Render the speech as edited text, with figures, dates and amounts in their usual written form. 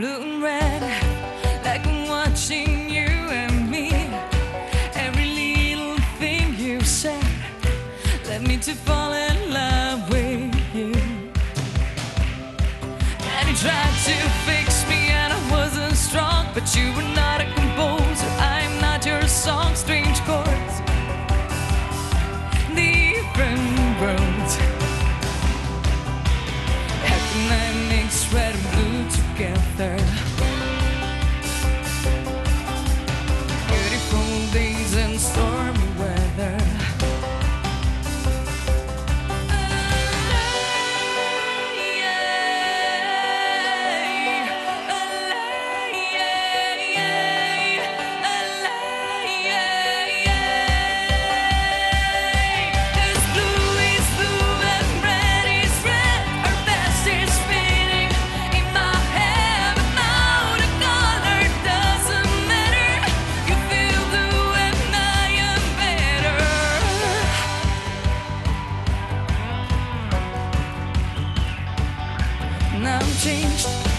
blue and red, like I'm watching you and me. Every little thing you said led me to fall in love with you. And you tried to fix me and I wasn't strong, but you were not a composer, I'm not your song. Strange chords, different worlds. How can I mix red and blue together? Beautiful days and stormy weather. Now I'm changed.